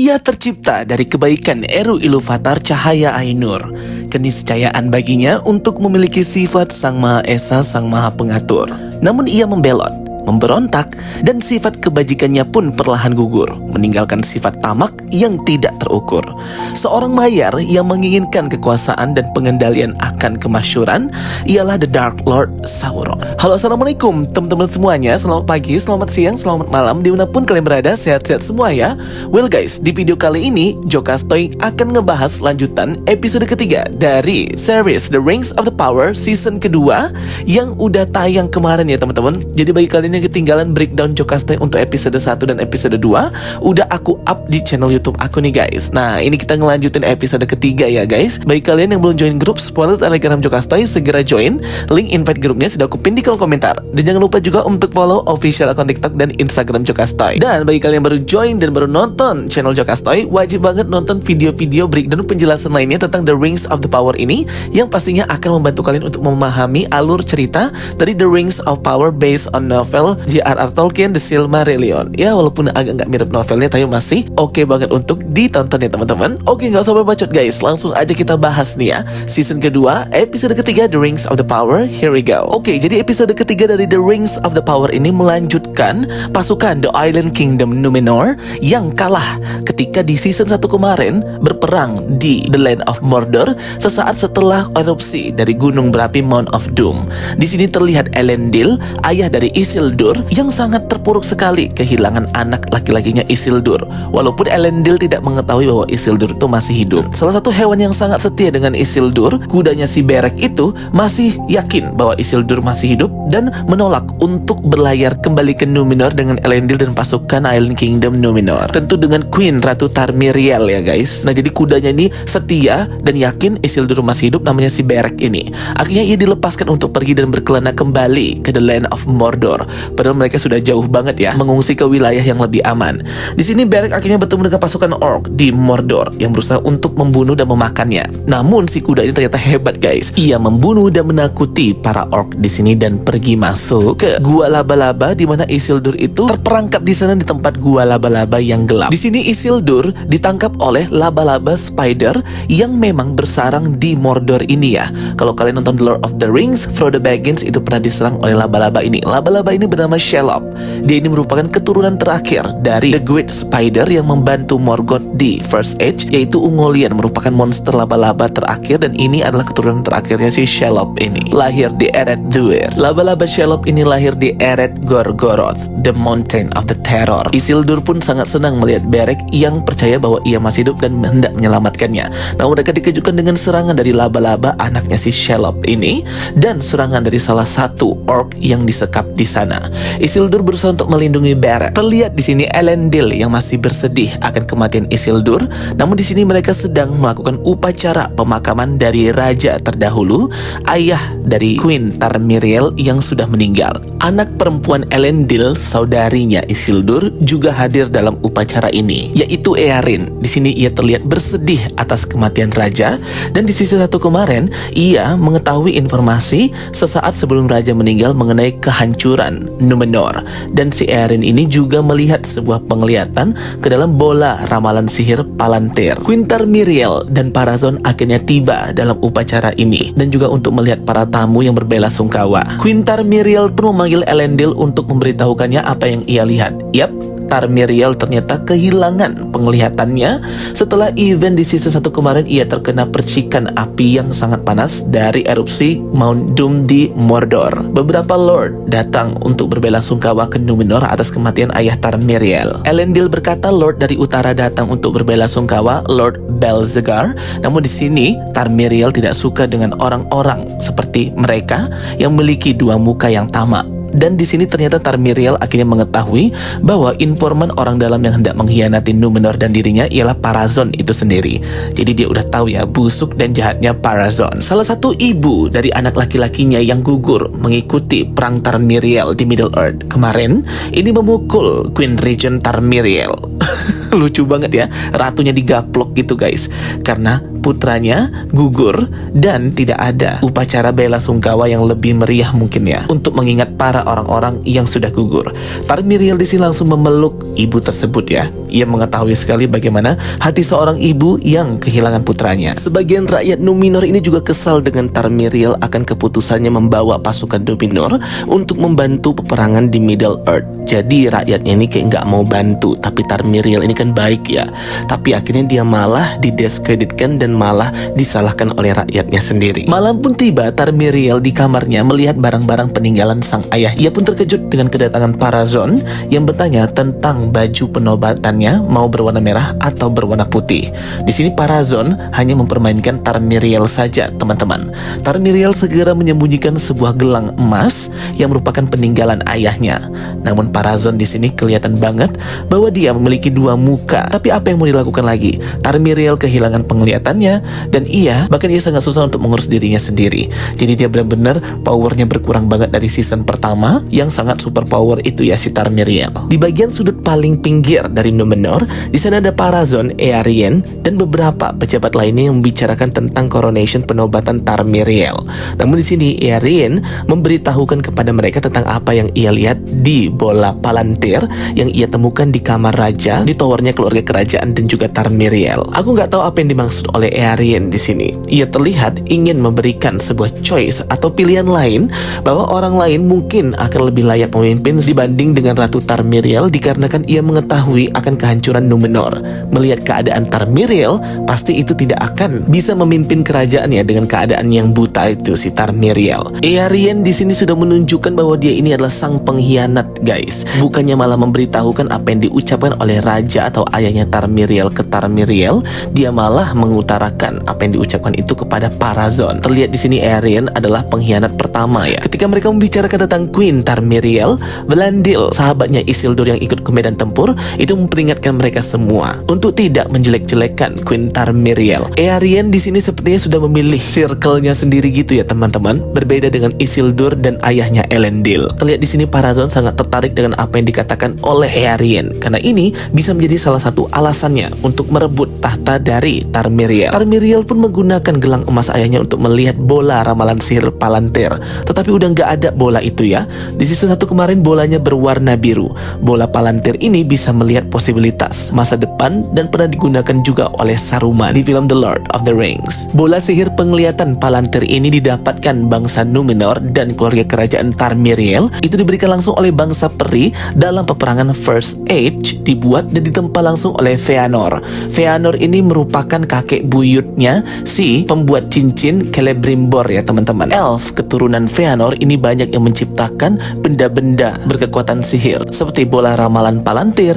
Ia tercipta dari kebaikan Eru Iluvatar Cahaya Ainur, keniscayaan baginya untuk memiliki sifat Sang Maha Esa, Sang Maha Pengatur. Namun ia membelot, memberontak, dan sifat kebajikannya pun perlahan gugur, meninggalkan sifat tamak yang tidak terukur. Seorang Maiar yang menginginkan kekuasaan dan pengendalian akan kemasyhuran ialah The Dark Lord Sauron. Halo, assalamualaikum teman-teman semuanya. Selamat pagi, selamat siang, selamat malam, dimanapun kalian berada, sehat-sehat semua ya. Well guys, di video kali ini Jokastoy akan ngebahas lanjutan episode ketiga dari series The Rings of the Power season kedua yang udah tayang kemarin ya teman-teman. Jadi bagi kalian yang ketinggalan breakdown Jokastoy untuk episode 1 dan episode 2, udah aku up di channel YouTube aku nih guys. Nah, ini kita ngelanjutin episode ketiga ya guys. Bagi kalian yang belum join grup spoiler Telegram Jokastoy, segera join. Link invite grupnya sudah aku pin di kolom komentar. Dan jangan lupa juga untuk follow official akun TikTok dan Instagram Jokastoy. Dan bagi kalian yang baru join dan baru nonton channel Jokastoy, wajib banget nonton video-video breakdown penjelasan lainnya tentang The Rings of the Power ini, yang pastinya akan membantu kalian untuk memahami alur cerita dari The Rings of Power based on novel J.R.R. Tolkien The Silmarillion. Ya, walaupun agak nggak mirip novelnya, tapi masih oke banget untuk ditonton ya teman-teman. Oke, nggak usah berbacot guys, langsung aja kita bahas nih ya season kedua, episode ketiga The Rings of the Power. Here we go. Oke, jadi episode ketiga dari The Rings of the Power ini melanjutkan pasukan The Island Kingdom Numenor yang kalah ketika di season 1 kemarin berperang di The Land of Mordor sesaat setelah erupsi dari gunung berapi Mount of Doom. Di sini terlihat Elendil, ayah dari Isildur, yang sangat terpuruk sekali kehilangan anak laki-lakinya Isildur. Walaupun Elendil tidak mengetahui bahwa Isildur itu masih hidup. Salah satu hewan yang sangat setia dengan Isildur, kudanya si Berek itu, masih yakin bahwa Isildur masih hidup dan menolak untuk berlayar kembali ke Numenor dengan Elendil dan pasukan Island Kingdom Numenor. Tentu dengan Queen Ratu Tarmiriel ya guys. Nah, jadi kudanya ini setia dan yakin Isildur masih hidup, namanya si Berek ini. Akhirnya ia dilepaskan untuk pergi dan berkelana kembali ke The Land of Mordor. Padahal mereka sudah jauh banget ya, mengungsi ke wilayah yang lebih aman. Di sini Berek akhirnya bertemu dengan pasukan orc di Mordor yang berusaha untuk membunuh dan memakannya. Namun si kuda ini ternyata hebat guys. Ia membunuh dan menakuti para orc di sini dan pergi masuk ke gua laba-laba di mana Isildur itu terperangkap di sana di tempat gua laba-laba yang gelap. Di sini Isildur ditangkap oleh laba-laba spider yang memang bersarang di Mordor ini ya. Kalau kalian nonton The Lord of the Rings, Frodo Baggins itu pernah diserang oleh laba-laba ini. Laba-laba ini bernama Shelob. Dia ini merupakan keturunan terakhir dari The Great Spider yang membantu Morgoth di First Age, yaitu Ungoliant, merupakan monster laba-laba terakhir, dan ini adalah keturunan terakhirnya si Shelob ini. Lahir di Ered Dwyer. Laba-laba Shelob ini lahir di Ered Gorgoroth, the Mountain of the Terror. Isildur pun sangat senang melihat Berek yang percaya bahwa ia masih hidup dan hendak menyelamatkannya. Namun mereka dikejutkan dengan serangan dari laba-laba anaknya si Shelob ini dan serangan dari salah satu orc yang disekap di sana. Isildur berusaha untuk melindungi Berek. Terlihat di sini Elendil yang masih bersedih akan kematian Isildur. Namun di sini mereka sedang melakukan upacara pemakaman dari raja terdahulu, ayah dari Queen Tarmiriel yang sudah meninggal. Anak perempuan Elendil, saudarinya Isildur, juga hadir dalam upacara ini, yaitu Earin. Di sini ia terlihat bersedih atas kematian raja, dan di sisi satu kemarin ia mengetahui informasi sesaat sebelum raja meninggal mengenai kehancuran Numenor. Dan si Earin ini juga melihat sebuah penglihatan ke dalam bola ramalan sihir Palantir. Queen Tarmiriel dan Parazon akhirnya tiba dalam upacara ini, dan juga untuk melihat para tamu yang berbelasungkawa. Queen Tarmiriel pun memanggil Elendil untuk memberitahukannya apa yang ia lihat. Yap, Tarmiriel ternyata kehilangan penglihatannya setelah event di season 1 kemarin. Ia terkena percikan api yang sangat panas dari erupsi Mount Doom di Mordor. Beberapa lord datang untuk berbelasungkawa ke Numenor atas kematian ayah Tarmiriel. Elendil berkata lord dari utara datang untuk berbelasungkawa, Lord Belzegar. Namun di sini Tarmiriel tidak suka dengan orang-orang seperti mereka yang memiliki dua muka yang tamak. Dan di sini ternyata Tarmiriel akhirnya mengetahui bahwa informan orang dalam yang hendak mengkhianati Numenor dan dirinya ialah Parazon itu sendiri. Jadi dia udah tahu ya busuk dan jahatnya Parazon. Salah satu ibu dari anak laki-lakinya yang gugur mengikuti perang Tarmiriel di Middle Earth kemarin ini memukul Queen Regent Tarmiriel. Lucu banget ya, ratunya digaplok gitu guys, karena putranya gugur dan tidak ada upacara bela sungkawa yang lebih meriah mungkin ya untuk mengingat para orang-orang yang sudah gugur. Tarmiriel di sini langsung memeluk ibu tersebut ya. Ia mengetahui sekali bagaimana hati seorang ibu yang kehilangan putranya. Sebagian rakyat Numenor ini juga kesal dengan Tarmiriel akan keputusannya membawa pasukan Numenor untuk membantu peperangan di Middle Earth. Jadi rakyatnya ini kayak nggak mau bantu, tapi Tarmiriel ini kan baik ya. Tapi akhirnya dia malah didiskreditkan dan malah disalahkan oleh rakyatnya sendiri. Malam pun tiba, Tarmiriel di kamarnya melihat barang-barang peninggalan sang ayah. Ia pun terkejut dengan kedatangan Parazon yang bertanya tentang baju penobatannya mau berwarna merah atau berwarna putih. Di sini Parazon hanya mempermainkan Tarmiriel saja, teman-teman. Tarmiriel segera menyembunyikan sebuah gelang emas yang merupakan peninggalan ayahnya. Namun Parazon di sini kelihatan banget bahwa dia memiliki dua muka. Tapi apa yang mau dilakukan lagi? Tarmiriel kehilangan penglihatannya dan bahkan ia sangat susah untuk mengurus dirinya sendiri. Jadi dia benar-benar powernya berkurang banget dari season pertama yang sangat super power itu ya si Tarmiriel. Di bagian sudut paling pinggir dari Numenor, di sana ada Parazon, Eärien dan beberapa pejabat lainnya yang membicarakan tentang coronation penobatan Tarmiriel. Namun di sini Eärien memberitahukan kepada mereka tentang apa yang ia lihat di bola Palantir yang ia temukan di kamar raja, di towernya keluarga kerajaan dan juga Tarmiriel. Aku nggak tahu apa yang dimaksud oleh Eärien di sini. Ia terlihat ingin memberikan sebuah choice atau pilihan lain bahwa orang lain mungkin akan lebih layak memimpin dibanding dengan Ratu Tarmiriel dikarenakan ia mengetahui akan kehancuran Numenor. Melihat keadaan Tarmiriel, pasti itu tidak akan bisa memimpin kerajaannya dengan keadaan yang buta itu si Tarmiriel. Eärien di sini sudah menunjukkan bahwa dia ini adalah sang pengkhianat, guys. Bukannya malah memberitahukan apa yang diucapkan oleh raja atau ayahnya Tarmiriel ke Tarmiriel, dia malah mengutarakan apa yang diucapkan itu kepada Parazon. Terlihat di sini Eärien adalah pengkhianat pertama ya. Ketika mereka membicarakan tentang Queen Tarmiriel, Belandil, sahabatnya Isildur yang ikut ke medan tempur, itu memperingatkan mereka semua untuk tidak menjelek-jelekan Queen Tarmiriel. Eärien di sini sepertinya sudah memilih circle-nya sendiri gitu ya teman-teman, berbeda dengan Isildur dan ayahnya Elendil. Terlihat di sini Parazon sangat tertarik dengan apa yang dikatakan oleh Eärien karena ini bisa menjadi salah satu alasannya untuk merebut tahta dari Tarmiriel. Tarmiriel pun menggunakan gelang emas ayahnya untuk melihat bola ramalan sihir Palantir, tetapi udah nggak ada bola itu ya. Di season 1 kemarin bolanya berwarna biru. Bola Palantir ini bisa melihat posibilitas masa depan dan pernah digunakan juga oleh Saruman di film The Lord of the Rings. Bola sihir penglihatan Palantir ini didapatkan bangsa Numenor dan keluarga kerajaan Tarmiriel itu diberikan langsung oleh bangsa peri dalam peperangan First Age, dibuat dan ditempa langsung oleh Feanor. Feanor ini merupakan kakek buyutnya si pembuat cincin Celebrimbor ya teman-teman. Elf keturunan Feanor ini banyak yang menciptakan benda-benda berkekuatan sihir seperti bola ramalan Palantir,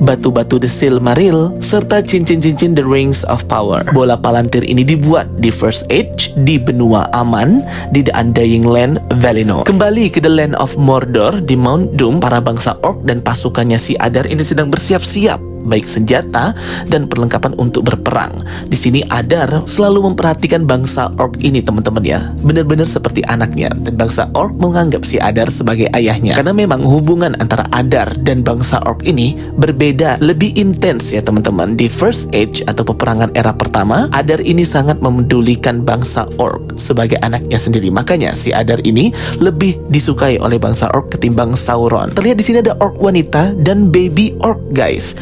batu-batu The Silmaril, serta cincin-cincin The Rings of Power. Bola Palantir ini dibuat di First Age di benua aman di The Undying Land Valinor. Kembali ke The Land of Mordor di Mount Doom, para bangsa orc dan pasukannya si Adar ini sedang bersiap-siap baik senjata dan perlengkapan untuk berperang. Di sini Adar selalu memperhatikan bangsa orc ini teman-teman ya, benar-benar seperti anaknya, dan bangsa orc menganggap si Adar sebagai ayahnya karena memang hubungan antara Adar dan bangsa orc ini berbeda, lebih intens ya teman-teman. Di First Age atau peperangan era pertama, Adar ini sangat memedulikan bangsa orc sebagai anaknya sendiri, makanya si Adar ini lebih disukai oleh bangsa orc ketimbang Sauron. Terlihat di sini ada orc wanita dan baby orc, guys.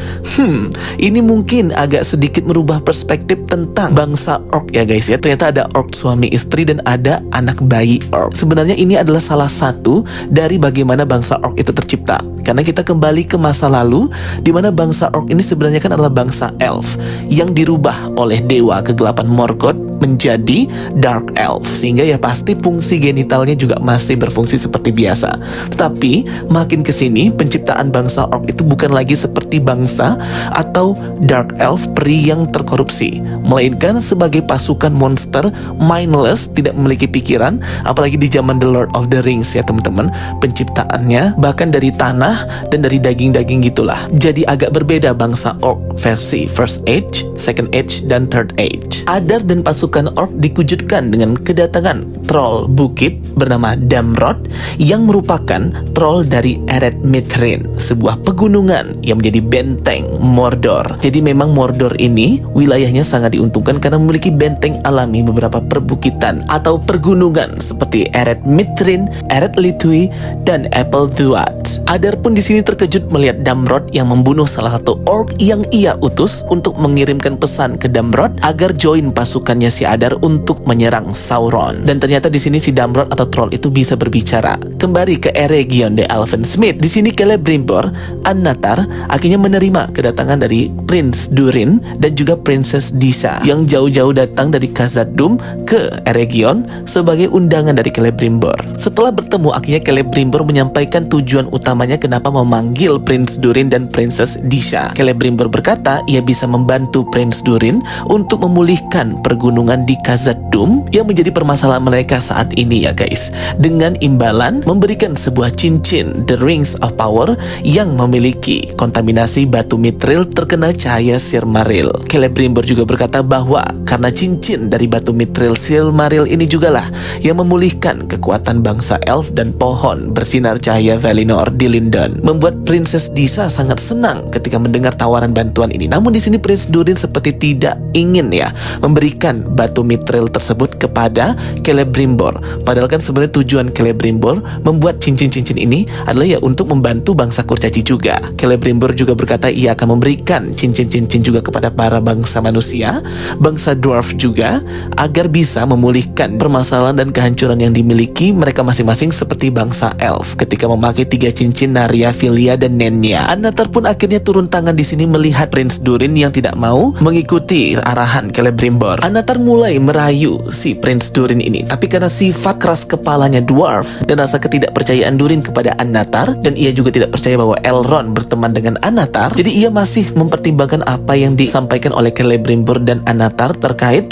Ini mungkin agak sedikit merubah perspektif tentang bangsa orc ya guys ya. Ternyata ada orc suami istri dan ada anak bayi orc. Sebenarnya ini adalah salah satu dari bagaimana bangsa orc itu tercipta. Karena kita kembali ke masa lalu di mana bangsa orc ini sebenarnya kan adalah bangsa elf yang dirubah oleh dewa kegelapan Morgoth menjadi dark elf, sehingga ya pasti fungsi genitalnya juga masih berfungsi seperti biasa. Tetapi makin kesini penciptaan bangsa orc itu bukan lagi seperti bangsa atau dark elf peri yang terkorupsi, melainkan sebagai pasukan monster mindless, tidak memiliki pikiran. Apalagi di zaman The Lord of the Rings ya teman-teman, penciptaannya bahkan dari tanah dan dari daging-daging gitulah. Jadi agak berbeda bangsa orc versi First Age, Second Age, dan Third Age. Adar dan pasukan pasukan orc dikejutkan dengan kedatangan troll bukit bernama Damrod yang merupakan troll dari Eret Mithrin, sebuah pegunungan yang menjadi benteng Mordor. Jadi memang Mordor ini wilayahnya sangat diuntungkan karena memiliki benteng alami beberapa perbukitan atau pergunungan seperti Eret Mithrin, Eret Lithui, dan Apelduat. Adar pun di sini terkejut melihat Damrod yang membunuh salah satu orc yang ia utus untuk mengirimkan pesan ke Damrod agar join pasukannya si Adar untuk menyerang Sauron. Dan ternyata di sini si Damrod atau troll itu bisa berbicara. Kembali ke Eregion the Elfensmith. Di sini Celebrimbor, Annatar akhirnya menerima kedatangan dari Prince Durin dan juga Princess Disa yang jauh-jauh datang dari Khazad-dûm ke Eregion sebagai undangan dari Celebrimbor. Setelah bertemu, akhirnya Celebrimbor menyampaikan tujuan utamanya kenapa memanggil Prince Durin dan Princess Disa. Celebrimbor berkata ia bisa membantu Prince Durin untuk memulihkan pergunungan di Khazad-dûm yang menjadi permasalahan mereka saat ini ya guys, dengan imbalan memberikan sebuah cincin The Rings of Power yang memiliki kontaminasi batu mithril terkena cahaya Silmaril. Celebrimbor juga berkata bahwa karena cincin dari batu mithril Silmaril ini jugalah yang memulihkan kekuatan bangsa elf dan pohon bersinar cahaya Valinor di Lindon, membuat Princess Disa sangat senang ketika mendengar tawaran bantuan ini. Namun di sini Prince Durin seperti tidak ingin ya memberikan batu mithril tersebut kepada Celebrimbor. Padahal kan sebenarnya tujuan Celebrimbor membuat cincin-cincin ini adalah ya untuk membantu bangsa kurcaci juga. Celebrimbor juga berkata ia akan memberikan cincin-cincin juga kepada para bangsa manusia, bangsa dwarf juga, agar bisa memulihkan permasalahan dan kehancuran yang dimiliki mereka masing-masing seperti bangsa elf ketika memakai 3 cincin Narya, Filia, dan Nenya. Annatar pun akhirnya turun tangan di sini melihat Prince Durin yang tidak mau mengikuti arahan Celebrimbor. Annatar mulai merayu si Prince Durin ini, tapi karena sifat keras kepalanya dwarf dan rasa ketidakpercayaan Durin kepada Annatar, dan ia juga tidak percaya bahwa Elrond berteman dengan Annatar, jadi ia masih mempertimbangkan apa yang disampaikan oleh Celebrimbor dan Annatar terkait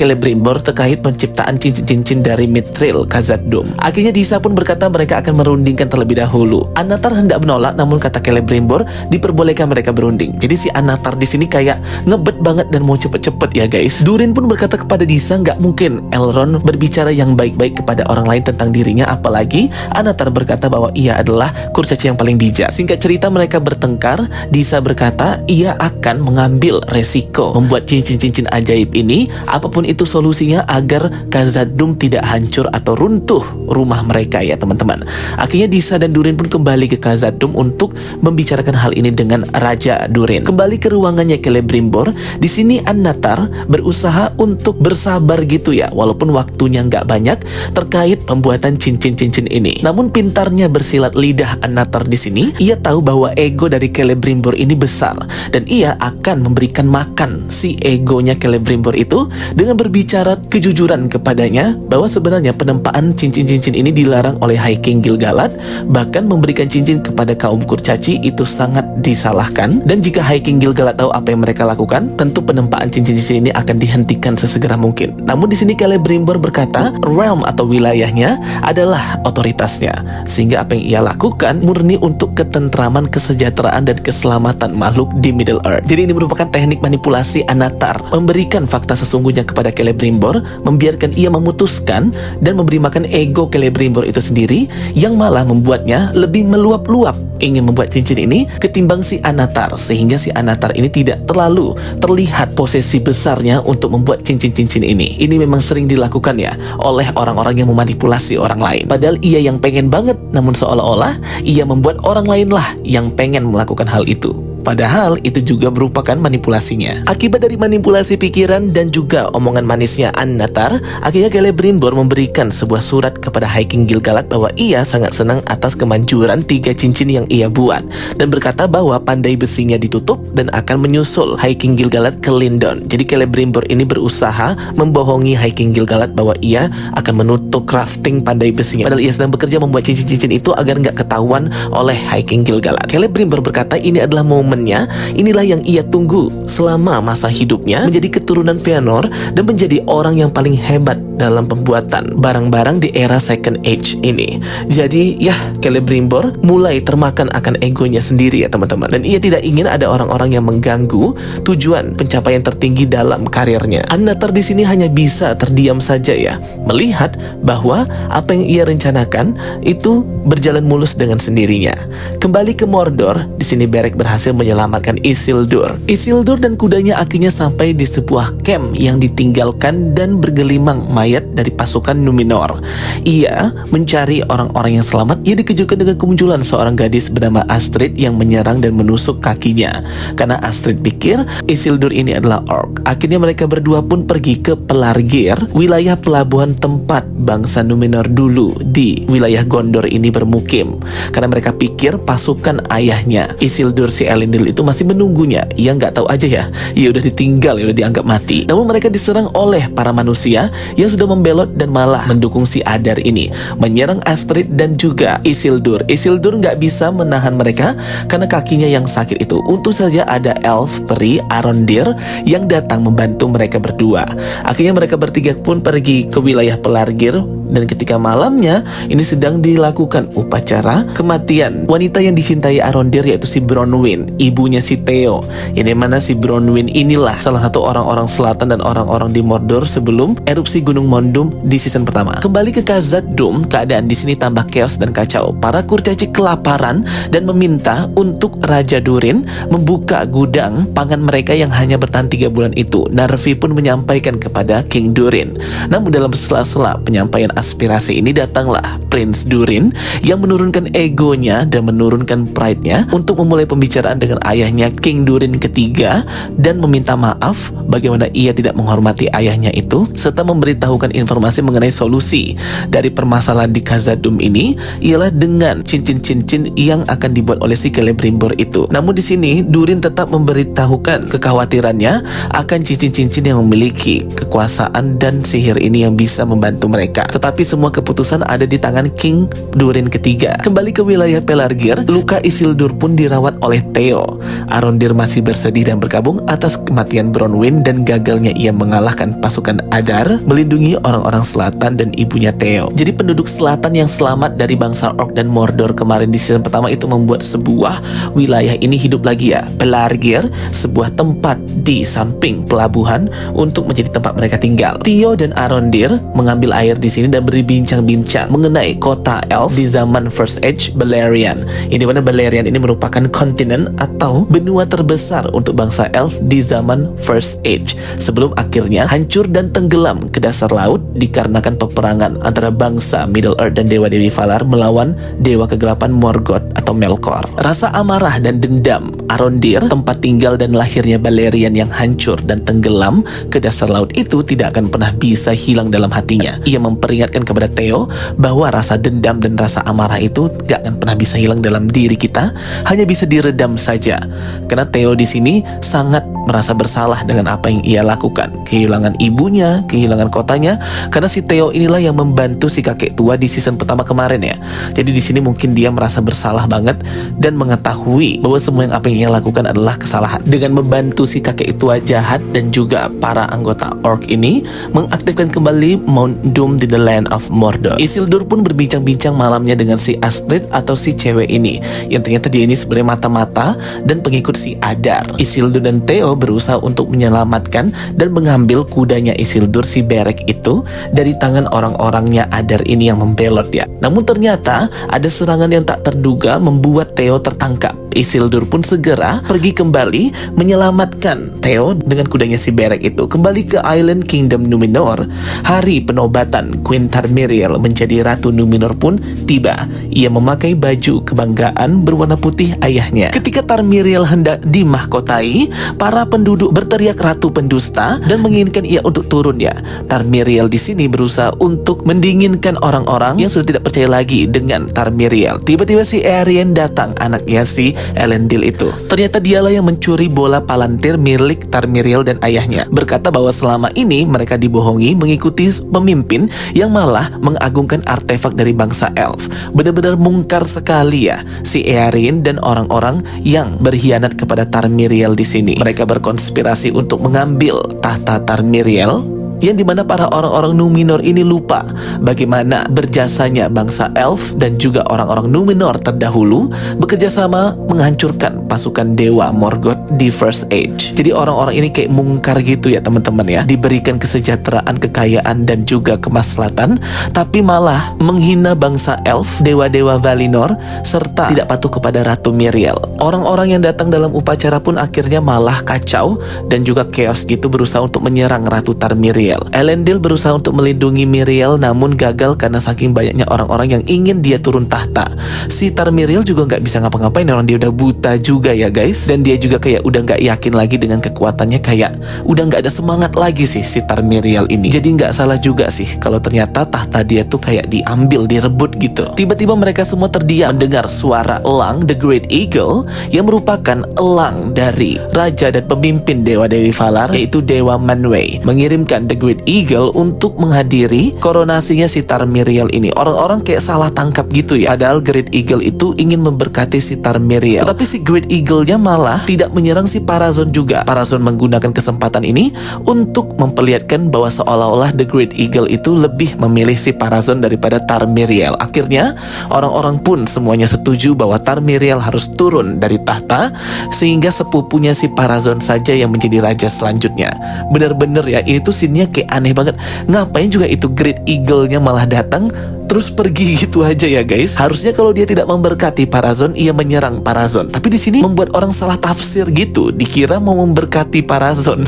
penciptaan cincin-cincin dari Mithril Khazad-dûm. Akhirnya Disa pun berkata mereka akan merundingkan terlebih dahulu. Annatar hendak menolak, namun kata Celebrimbor diperbolehkan mereka berunding. Jadi si Annatar di sini kayak ngebet banget dan mau cepet-cepet ya guys. Durin pun berkata kepada Disa nggak mungkin Elrond berbicara yang baik-baik kepada orang lain tentang dirinya, apalagi Annatar berkata bahwa ia adalah kurcaci yang paling bijak. Singkat cerita mereka bertengkar. Disa berkata ia akan mengambil resiko membuat cincin-cincin ajaib ini, apapun itu solusinya agar Khazad-dûm tidak hancur atau runtuh rumah mereka ya teman-teman. Akhirnya Disa dan Durin pun kembali ke Khazad-dûm untuk membicarakan hal ini dengan Raja Durin. Kembali ke ruangannya Celebrimbor. Di sini Annatar berusaha untuk bersabar gitu ya, walaupun waktunya nggak banyak terkait pembuatan cincin-cincin ini. Namun pintarnya bersilat lidah Annatar di sini, ia tahu bahwa ego dari Celebrimbor ini besar dan ia akan memberikan makan si egonya Celebrimbor itu dengan berbicara kejujuran kepadanya bahwa sebenarnya penempaan cincin-cincin ini dilarang oleh High King Gil-galad, bahkan memberikan cincin kepada kaum kurcaci itu sangat disalahkan, dan jika High King Gil-galad tahu apa yang mereka lakukan, tentu penempaan cincin-cincin ini akan dihentikan sesegera mungkin. Namun di sini Celebrimbor berkata realm atau wilayahnya adalah otoritasnya, sehingga apa yang ia lakukan murni untuk ketentraman, kesejahteraan, dan keselamatan makhluk di Middle Earth. Jadi ini merupakan teknik manipulasi Annatar, memberikan fakta sesungguhnya kepada Celebrimbor, membiarkan ia memutuskan dan memberi makan ego Celebrimbor itu sendiri, yang malah membuatnya lebih meluap-luap ingin membuat cincin ini ketimbang si Annatar, sehingga si Annatar ini tidak terlalu terlihat posisi besarnya untuk membuat cincin-cincin ini. Ini memang sering dilakukan ya oleh orang-orang yang memanipulasi orang lain, padahal ia yang pengen banget, namun seolah-olah ia membuat orang lain lah yang pengen melakukan hal itu. Padahal itu juga merupakan manipulasinya. Akibat dari manipulasi pikiran dan juga omongan manisnya Annatar, akhirnya Celebrimbor memberikan sebuah surat kepada High King Gil-galad bahwa ia sangat senang atas kemanjuran 3 cincin yang ia buat, dan berkata bahwa pandai besinya ditutup dan akan menyusul High King Gil-galad ke Lindon. Jadi Celebrimbor ini berusaha membohongi High King Gil-galad bahwa ia akan menutup crafting pandai besinya, padahal ia sedang bekerja membuat cincin-cincin itu agar nggak ketahuan oleh High King Gil-galad. Celebrimbor berkata ini adalah momen momennya inilah yang ia tunggu selama masa hidupnya, menjadi keturunan Fëanor dan menjadi orang yang paling hebat dalam pembuatan barang-barang di era Second Age ini. Jadi ya, Celebrimbor mulai termakan akan egonya sendiri ya teman-teman, dan ia tidak ingin ada orang-orang yang mengganggu tujuan pencapaian tertinggi dalam karirnya. Annatar di sini hanya bisa terdiam saja ya, melihat bahwa apa yang ia rencanakan itu berjalan mulus dengan sendirinya. Kembali ke Mordor, di sini Beric berhasil menyelamatkan Isildur. Isildur dan kudanya akhirnya sampai di sebuah camp yang ditinggalkan dan bergelimang mayat dari pasukan Numenor. Ia mencari orang-orang yang selamat. Ia dikejutkan dengan kemunculan seorang gadis bernama Astrid yang menyerang dan menusuk kakinya. Karena Astrid pikir Isildur ini adalah orc. Akhirnya mereka berdua pun pergi ke Pelargir, wilayah pelabuhan tempat bangsa Numenor dulu di wilayah Gondor ini bermukim. Karena mereka pikir pasukan ayahnya Isildur si Elendil itu masih menunggunya. Ia nggak tahu aja ya, ia udah ditinggal, ia udah dianggap mati. Namun mereka diserang oleh para manusia yang sudah membelot dan malah mendukung si Adar ini, menyerang Astrid dan juga Isildur. Isildur nggak bisa menahan mereka karena kakinya yang sakit itu. Untung saja ada elf peri Arondir yang datang membantu mereka berdua. Akhirnya mereka bertiga pun pergi ke wilayah Pelargir, dan ketika malamnya ini sedang dilakukan upacara kematian wanita yang dicintai Arondir, yaitu si Bronwyn, ibunya si Theo. Yang dimana si Bronwyn inilah salah satu orang-orang selatan dan orang-orang di Mordor sebelum erupsi Gunung Mondum di season pertama. Kembali ke Khazad-dûm, keadaan di sini tambah chaos dan kacau. Para kurcaci kelaparan dan meminta untuk Raja Durin membuka gudang pangan mereka yang hanya bertahan 3 bulan itu. Narvi pun menyampaikan kepada King Durin. Namun dalam sela-sela penyampaian aspirasi ini datanglah Prince Durin yang menurunkan egonya dan menurunkan pride-nya untuk memulai pembicaraan dengan ayahnya King Durin ketiga dan meminta maaf bagaimana ia tidak menghormati ayahnya itu, serta memberitahukan informasi mengenai solusi dari permasalahan di Khazad-dûm ini ialah dengan cincin-cincin yang akan dibuat oleh si Celebrimbor itu. Namun di sini Durin tetap memberitahukan kekhawatirannya akan cincin-cincin yang memiliki kekuasaan dan sihir ini yang bisa membantu mereka. Tetapi semua keputusan ada di tangan King Durin ketiga. Kembali ke wilayah Pelargir, luka Isildur pun dirawat oleh Theo. Arondir masih bersedih dan berkabung atas kematian Bronwyn dan gagalnya ia mengalahkan pasukan Adar, melindungi orang-orang selatan dan ibunya Theo. Jadi penduduk selatan yang selamat dari bangsa Orc dan Mordor kemarin di season pertama itu membuat sebuah wilayah ini hidup lagi ya. Pelargir, sebuah tempat di samping pelabuhan untuk menjadi tempat mereka tinggal. Theo dan Arondir mengambil air di sini dan berbincang-bincang mengenai kota elf di zaman First Age Beleriand. Yang dimana Beleriand ini merupakan kontinen atau benua terbesar untuk bangsa elf di zaman First Age, sebelum akhirnya hancur dan tenggelam ke dasar laut dikarenakan peperangan antara bangsa Middle Earth dan Dewa-Dewi Valar melawan Dewa Kegelapan Morgoth atau Melkor. Rasa amarah dan dendam Arondir, tempat tinggal dan lahirnya Beleriand yang hancur dan tenggelam ke dasar laut itu tidak akan pernah bisa hilang dalam hatinya. Ia memperingatkan kepada Theo bahwa rasa dendam dan rasa amarah itu gak akan pernah bisa hilang dalam diri kita, hanya bisa diredam saja. Karena Theo di sini sangat merasa bersalah dengan apa yang ia lakukan, kehilangan ibunya, kehilangan kotanya, karena si Theo inilah yang membantu si kakek tua di season pertama kemarin ya. Jadi di sini mungkin dia merasa bersalah banget dan mengetahui bahwa semua yang apa yang ia lakukan adalah kesalahan. Dengan membantu si kakek tua jahat dan juga para anggota Orc ini mengaktifkan kembali Mount Doom di the Land of Mordor. Isildur pun berbincang-bincang malamnya dengan si Astrid atau si cewek ini, yang ternyata dia ini sebenarnya mata-mata dan pengikut si Adar. Isildur dan Theo berusaha untuk menyelamatkan dan mengambil kudanya Isildur si Beric itu dari tangan orang-orangnya Adar ini yang membelot ya. Namun ternyata ada serangan yang tak terduga membuat Theo tertangkap. Isildur pun segera pergi kembali menyelamatkan Theo dengan kudanya si Beric itu. Kembali ke Island Kingdom Numenor, hari penobatan Queen Tarmiriel menjadi Ratu Numenor pun tiba. Ia memakai baju kebanggaan berwarna putih ayahnya. Ketika Tarmiriel hendak dimahkotai, para penduduk berteriak ratu pendusta dan menginginkan ia untuk turun ya. Tarmiriel di sini berusaha untuk mendinginkan orang-orang yang sudah tidak percaya lagi dengan Tarmiriel. Tiba-tiba si Aerion datang, anaknya si Elendil itu. Ternyata dialah yang mencuri bola Palantir milik Tarmiriel dan ayahnya. Berkata bahwa selama ini mereka dibohongi mengikuti pemimpin yang malah mengagungkan artefak dari bangsa elf. Benar-benar mungkar sekali ya si Eärien dan orang-orang yang berkhianat kepada Tarmiriel di sini. Mereka berkonspirasi untuk mengambil tahta Tarmiriel, yang dimana para orang-orang Numenor ini lupa bagaimana berjasanya bangsa elf dan juga orang-orang Numenor terdahulu bekerja sama menghancurkan pasukan dewa Morgoth di First Age. Jadi orang-orang ini kayak mungkar gitu ya teman-teman ya, diberikan kesejahteraan, kekayaan dan juga kemaslahatan, tapi malah menghina bangsa elf, dewa-dewa Valinor, serta tidak patuh kepada Ratu Miriel. Orang-orang yang datang dalam upacara pun akhirnya malah kacau dan juga chaos gitu, berusaha untuk menyerang Ratu Tarmiriel. Elendil berusaha untuk melindungi Miriel namun gagal karena saking banyaknya orang-orang yang ingin dia turun tahta. Si Tarmiriel juga nggak bisa ngapa-ngapain, orang dia udah buta juga ya guys, dan dia juga kayak udah nggak yakin lagi dengan kekuatannya, kayak udah nggak ada semangat lagi sih si Tarmiriel ini. Jadi nggak salah juga sih kalau ternyata tahta dia tuh kayak diambil, direbut gitu. Tiba-tiba mereka semua terdiam mendengar suara elang The Great Eagle yang merupakan elang dari raja dan pemimpin dewa-dewi Valar, yaitu Dewa Manwë, mengirimkan The Great Eagle untuk menghadiri koronasinya si Tarmiriel ini. Orang-orang kayak salah tangkap gitu ya, padahal Great Eagle itu ingin memberkati si Tarmiriel. Tetapi si Great Eagle-nya malah tidak menyerang si Parazon juga. Parazon menggunakan kesempatan ini untuk memperlihatkan bahwa seolah-olah The Great Eagle itu lebih memilih si Parazon daripada Tarmiriel. Akhirnya orang-orang pun semuanya setuju bahwa Tarmiriel harus turun dari tahta, sehingga sepupunya si Parazon saja yang menjadi raja selanjutnya. Bener-bener ya, ini tuh scene-nya kayak aneh banget. Ngapain juga itu Great Eagle-nya malah datang terus pergi gitu aja ya guys. Harusnya kalau dia tidak memberkati Parazon, ia menyerang Parazon. Tapi di sini membuat orang salah tafsir gitu, dikira mau memberkati Parazon.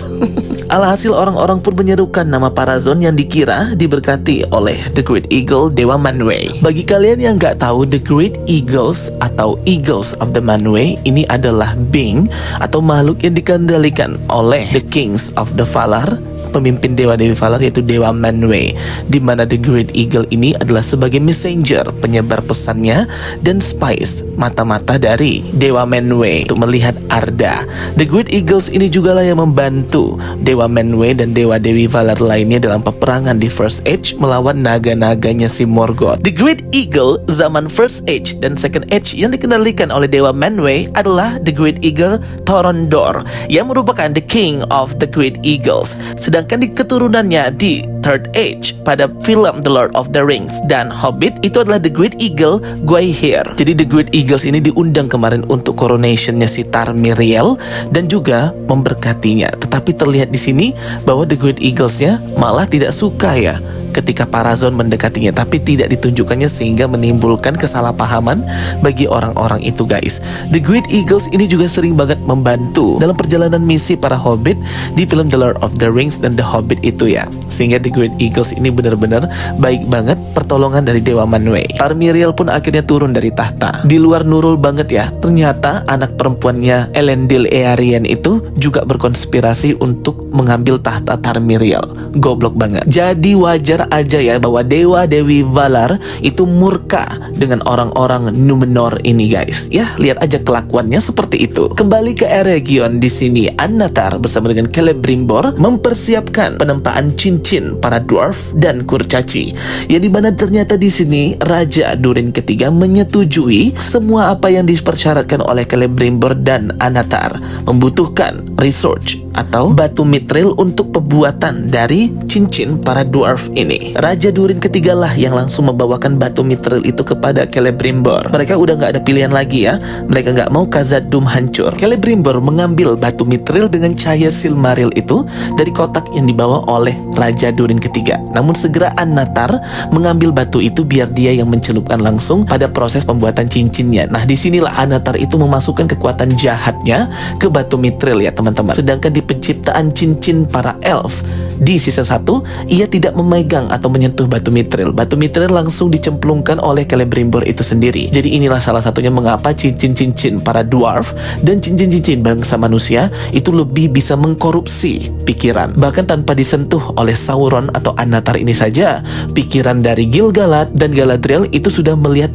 Alhasil orang-orang pun menyerukan nama Parazon yang dikira diberkati oleh The Great Eagle Dewa Manwë. Bagi kalian yang nggak tahu, The Great Eagles atau Eagles of the Manwë ini adalah being atau makhluk yang dikendalikan oleh The Kings of the Valar, pemimpin dewa-dewi Valar, yaitu Dewa Manwë, di mana The Great Eagle ini adalah sebagai messenger, penyebar pesannya, dan spies, mata-mata dari Dewa Manwë untuk melihat Arda. The Great Eagles ini juga lah yang membantu Dewa Manwë dan dewa-dewi Valar lainnya dalam peperangan di First Age melawan naga-naganya si Morgoth. The Great Eagle zaman First Age dan Second Age yang dikendalikan oleh Dewa Manwë adalah The Great Eagle Torondor, yang merupakan the king of the Great Eagles. Sedangkan di keturunannya di Third Age pada film The Lord of the Rings dan Hobbit itu adalah The Great Eagle Gwaihir. Jadi The Great Eagles ini diundang kemarin untuk coronationnya si Tarmiriel dan juga memberkatinya. Tetapi terlihat di sini bahwa The Great Eagles-nya malah tidak suka ya ketika Parazon mendekatinya, tapi tidak ditunjukkannya sehingga menimbulkan kesalahpahaman bagi orang-orang itu guys. The Great Eagles ini juga sering banget membantu dalam perjalanan misi para Hobbit di film The Lord of the Rings dan The Hobbit itu ya, sehingga The Great Eagles ini benar-benar baik banget pertolongan dari Dewa Manwë. Tarmiriel pun akhirnya turun dari tahta. Di luar Nurul banget ya, ternyata anak perempuannya Elendil Eärien itu juga berkonspirasi untuk mengambil tahta Tarmiriel. Goblok banget. Jadi wajar aja ya bahwa dewa-dewi Valar itu murka dengan orang-orang Numenor ini guys. Ya, lihat aja kelakuannya seperti itu. Kembali ke Eregion, di sini Annatar bersama dengan Celebrimbor mempersiapkan penempaan cincin para dwarf dan kurcaci. Yang dimana ternyata di sini Raja Durin ketiga menyetujui semua apa yang dipersyaratkan oleh Celebrimbor dan Annatar. Membutuhkan research atau batu mithril untuk pembuatan dari cincin para dwarf ini. Raja Durin ketiga lah yang langsung membawakan batu mithril itu kepada Celebrimbor. Mereka udah nggak ada pilihan lagi ya. Mereka nggak mau Khazad-dûm hancur. Celebrimbor mengambil batu mithril dengan cahaya Silmaril itu dari kotak yang dibawa oleh Raja Durin ketiga. Namun segera Annatar mengambil batu itu biar dia yang mencelupkan langsung pada proses pembuatan cincinnya. Nah disinilah Annatar itu memasukkan kekuatan jahatnya ke batu mithril ya teman-teman. Sedangkan di penciptaan cincin para elf. Di season 1, ia tidak memegang atau menyentuh batu mithril. Batu mithril langsung dicemplungkan oleh Celebrimbor itu sendiri. Jadi inilah salah satunya mengapa cincin-cincin para dwarf dan cincin-cincin bangsa manusia itu lebih bisa mengkorupsi pikiran. Bahkan tanpa disentuh oleh Sauron atau Anatar ini saja, pikiran dari Gil-galad dan Galadriel itu sudah melihat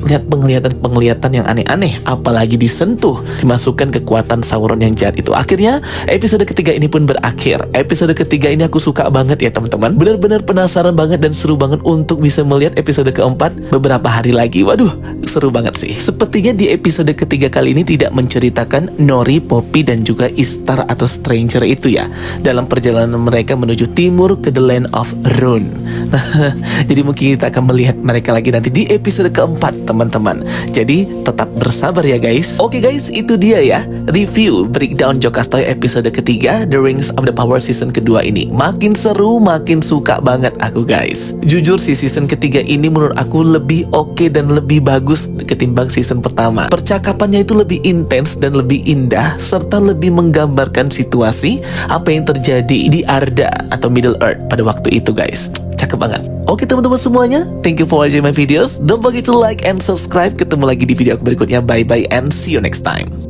penglihatan yang aneh-aneh. Apalagi disentuh, dimasukkan kekuatan Sauron yang jahat itu. Akhirnya, episode ketiga ini pun berakhir. Episode ketiga ini aku suka banget ya teman-teman. Benar-benar penasaran banget dan seru banget untuk bisa melihat episode keempat beberapa hari lagi. Waduh, seru banget sih. Sepertinya di episode ketiga kali ini tidak menceritakan Nori, Poppy, dan juga Istar atau Stranger itu ya, dalam perjalanan mereka menuju timur ke The Land of Rune. Jadi mungkin kita akan melihat mereka lagi nanti di episode keempat teman-teman. Jadi tetap bersabar ya guys. Oke guys, itu dia ya review breakdown Jocasta episode ketiga The Rings of the Power season kedua ini. Makin seru, makin suka banget aku guys. Jujur sih season ketiga ini menurut aku lebih oke dan lebih bagus ketimbang season pertama. Percakapannya itu lebih intens dan lebih indah, serta lebih menggambarkan situasi apa yang terjadi di Arda atau Middle Earth pada waktu itu guys. Cakep banget. Oke teman-teman semuanya, thank you for watching my videos. Don't forget to like and subscribe. Ketemu lagi di video aku berikutnya. Bye bye and see you next time.